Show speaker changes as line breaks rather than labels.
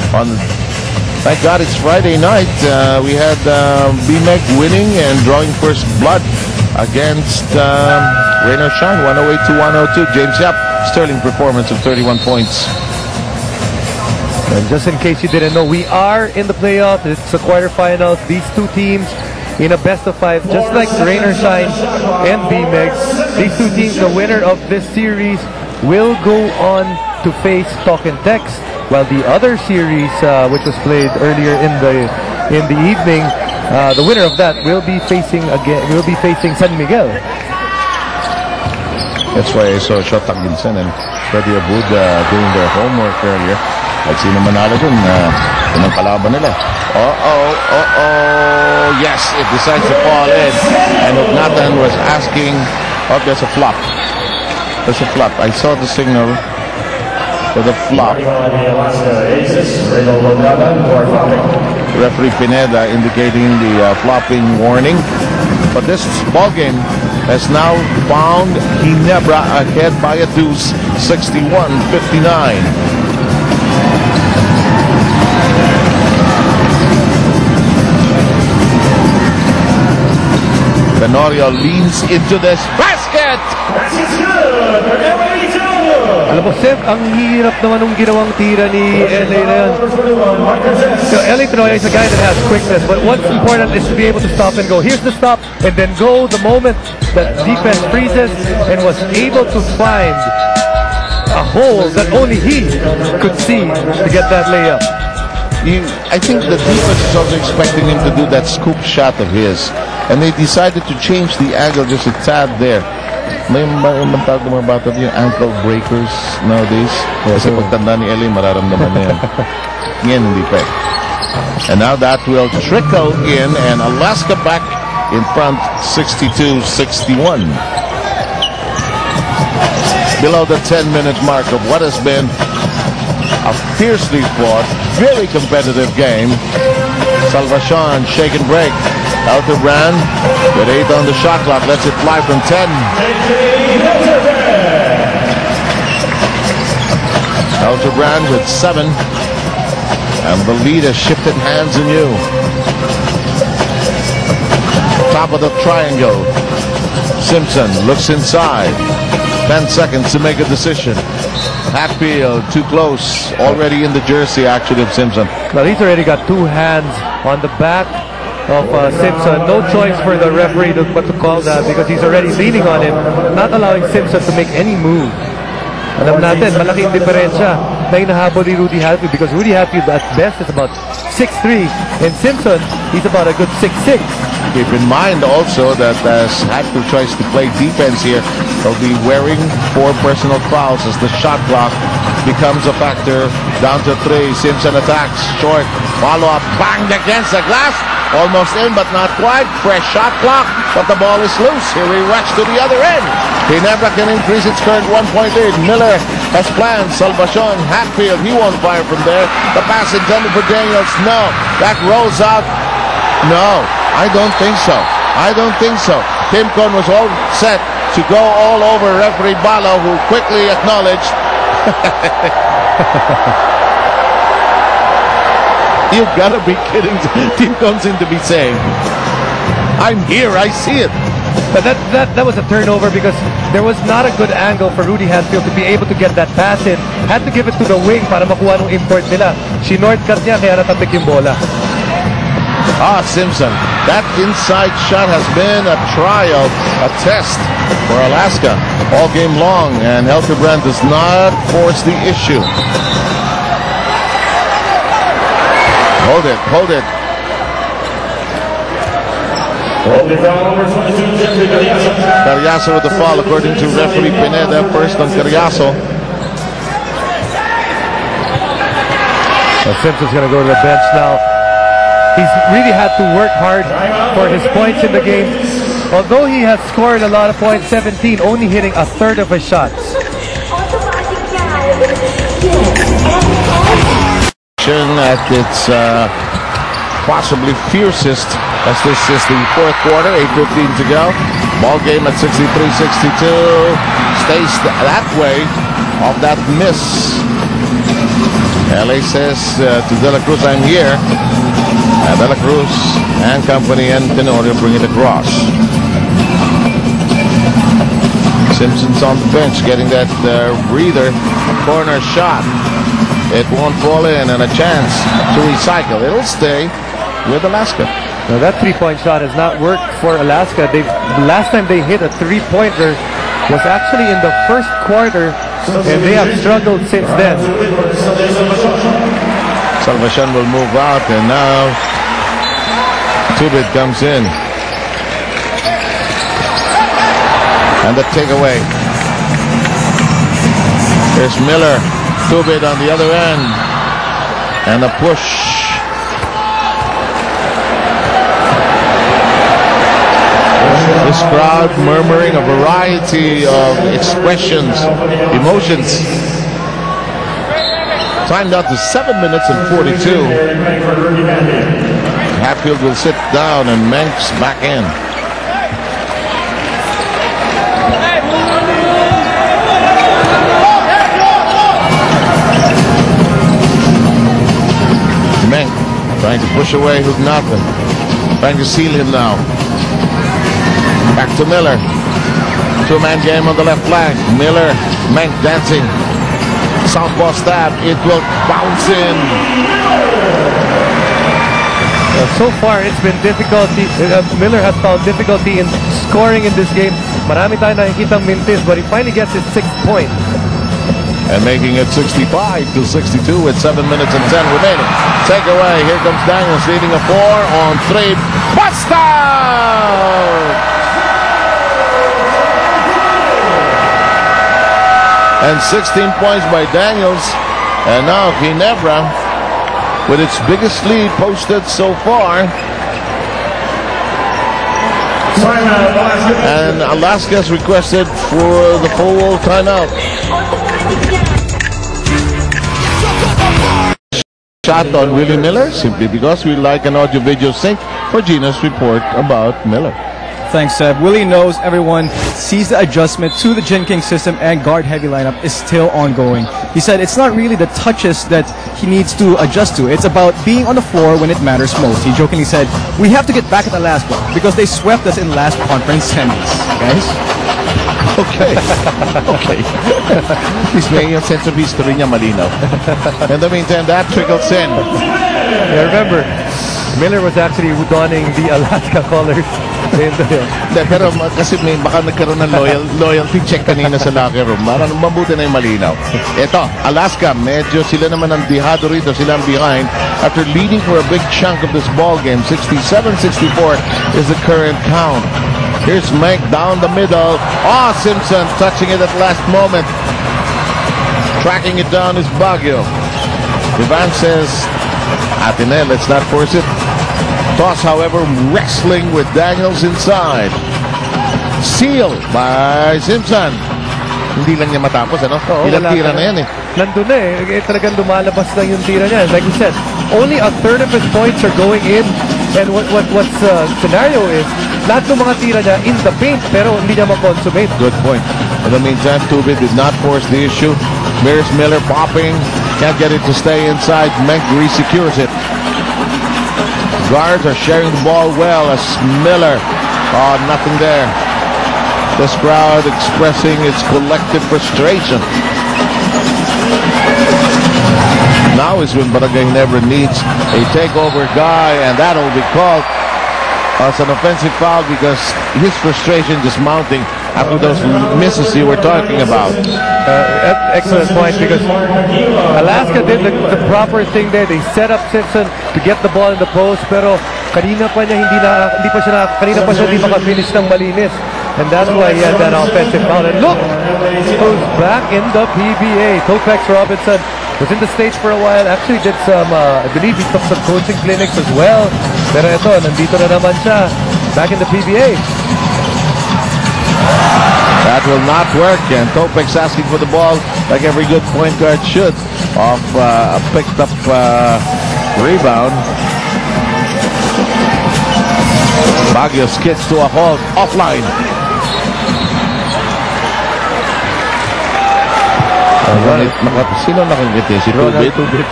Thank God it's Friday night. We had BMEG winning and drawing first blood against Rain or Shine, 108 to 102. James Yap, sterling performance of 31 points.
And just in case you didn't know, we are in the playoffs. It's the quarterfinals. These two teams in a best of 5, just like Rain or Shine and BMEG. These two teams, the winner of this series, will go on to face Talk and Text, while the other series, which was played earlier in the evening, the winner of that will be facing San Miguel.
That's why I saw Shotang Gilson and Freddy Abud doing their homework earlier. At sino manalo dun, yun ang kalaban nila. Yes, it decides to fall in. And Nathan was asking, oh, there's a flop. There's a flop. I saw the signal for the flop. Referee Pineda indicating the flopping warning. But this ball game has now found Ginebra ahead by a deuce, 61-59. Tenorio leans into this basket.
Alam mo, Seth, ang hirap naman ng ginawang tira ni LA na yun. So, LA Tenorio is a guy that has quickness, but what's important is to be able to stop and go. Here's the stop, and then go the moment that defense freezes, and was able to find a hole that only he could see to get that layup.
I think the defense is also expecting him to do that scoop shot of his, and they decided to change the angle just a tad there. May tawag ng mga bata yung ankle breakers nowadays. Kasi pagtanda ni Ellie, mararamdaman na yan. Ngayon, hindi pa. And now that will trickle in, and Alaska back in front, 62-61. Below the 10-minute mark of what has been a fiercely fought, very competitive game. Salvacion, shake and break. Elterbrand with 8 on the shot clock, lets it fly from 10. Elterbrand with 7. And the lead has shifted hands anew. Top of the triangle. Simpson looks inside. 10 seconds to make a decision. Hatfield too close, already in the jersey actually of Simpson.
Now he's already got 2 hands on the back of Simpson. No choice for the referee but to call that, because he's already leaning on him, not allowing Simpson to make any move. Alam natin, malaking diferensya na hinahabol ni Rudy Hatfield, because Rudy Hatfield at best is about 6'3", and Simpson, he's about a good 6'6".
Keep in mind also that as Hatfield tries to play defense here, he'll be wearing 4 personal fouls as the shot clock becomes a factor. Down to 3, Simpson attacks, short, follow-up, banged against the glass, almost in but not quite. Fresh shot clock, but the ball is loose. Here we rush to the other end. Ginebra can increase its current 1-point lead. Miller has planned. Salvacion, Hatfield, he won't fire from there. The pass intended for Daniels, no. That rolls out, no. I don't think so. I don't think so. Tim Cohn was all set to go all over referee Balo, who quickly acknowledged. You've got to be kidding. Tim Cohn seemed to be saying, I'm here, I see it.
But that was a turnover, because there was not a good angle for Rudy Hatfield to be able to get that pass in. Had to give it to the wing para makuha ng import nila. Shortcut niya, kaya natapik yung bola.
Simpson. That inside shot has been a trial, a test for Alaska all game long, and Elterbrand does not force the issue. Hold it, hold it. Carriazo with the foul, according to referee Pineda. First on Carriazo.
Simpson's going to go to the bench now. He's really had to work hard for his points in the game. Although he has scored a lot of points, 17, only hitting a third of his shots.
At its possibly fiercest, as this is the 4th quarter, 8:15 to go. Ball game at 63-62. Stays that way of that miss LA says to De La Cruz, I'm here. De La Cruz and company and Tenorio bring it across. Simpson's on the bench getting that breather. Corner shot. It won't fall in, and a chance to recycle. It'll stay with Alaska.
Now that three-point shot has not worked for Alaska. The last time they hit a three-pointer was actually in the first quarter, and they have struggled since then.
Salvacion will move out, and now Tubit comes in. And the takeaway. There's Miller. Tubit on the other end. And a push. This crowd murmuring a variety of expressions, emotions. Timed out to 7 minutes and 42. Hatfield will sit down and Menks back in. Menk trying to push away Hugnathan. Trying to seal him now. Back to Miller. Two-man game on the left flank. Miller, Menk dancing. Southpaw stab. It will bounce in.
So far, it's been difficulty. Miller has found difficulty in scoring in this game. Marami tayo nakikitang mintis, but he finally gets his 6th point.
And making it 65 to 62 with 7 minutes and 10 remaining. Take away. Here comes Daniels leading a 4 on 3. Bust out! And 16 points by Daniels. And now Ginebra with its biggest lead posted so far. And Alaska's requested for the full timeout. Shot on Willie Miller simply because we like an audio-video sync for Gina's report about Miller.
Thanks, Seb. Willie knows everyone sees the adjustment to the Gen King system and guard-heavy lineup is still ongoing. He said it's not really the touches that he needs to adjust to. It's about being on the floor when it matters most. He jokingly said, we have to get back at the last one because they swept us in last conference semis. Guys?
Okay. Okay. He's making a sense of history niya malinaw. In the meantime, that trickles in.
Yeah, remember, Miller was actually donning the Alaska colors.
Pero kasi baka nagkaroon ng loyalty check kanina sa locker room. Mabuti na yung malinaw. Ito, Alaska, medyo sila naman ang dihado rito. Sila ang behind after leading for a big chunk of this ball game. 67-64 is the current count. Here's Mike down the middle. Oh, Simpson touching it at the last moment. Tracking it down is Baguio. Ivan says, Atene, let's not force it. Toss, however, wrestling with Daniels inside. Sealed by Simpson. Hindi lang niya matapos, ano? Ilang tira na yan eh.
Nandun na eh. Talagang lumalabas lang yung tira niya. Like you said, only a third of his points are going in. And what's scenario is, lahat ng mga tira niya in the paint, pero hindi niya ma-consummate.
Good point. In the meantime, Tubit did not force the issue. There's Miller popping. Can't get it to stay inside. Menk resecures it. Guards are sharing the ball well as Miller. Oh, nothing there. This crowd expressing its collective frustration. Now is when Barangay Ginebra needs a takeover guy, and that'll be called as an offensive foul because his frustration just mounting after those misses you were talking about.
Excellent point because Alaska did the proper thing there. They set up Simpson to get the ball in the post, pero kanina pa siya hindi maka-finish ng malinis. And that's why he had that offensive foul. And look, who's back in the PBA. Topex Robinson was in the States for a while. Actually did some, I believe he took some coaching clinics as well. Pero ito, nandito na naman siya. Back in the PBA.
That will not work, and Topex asking for the ball like every good point guard should off a picked up rebound. Baguio skids to a halt offline. Sino nakangiti? Si
Ronald
Tubit?
Tubit.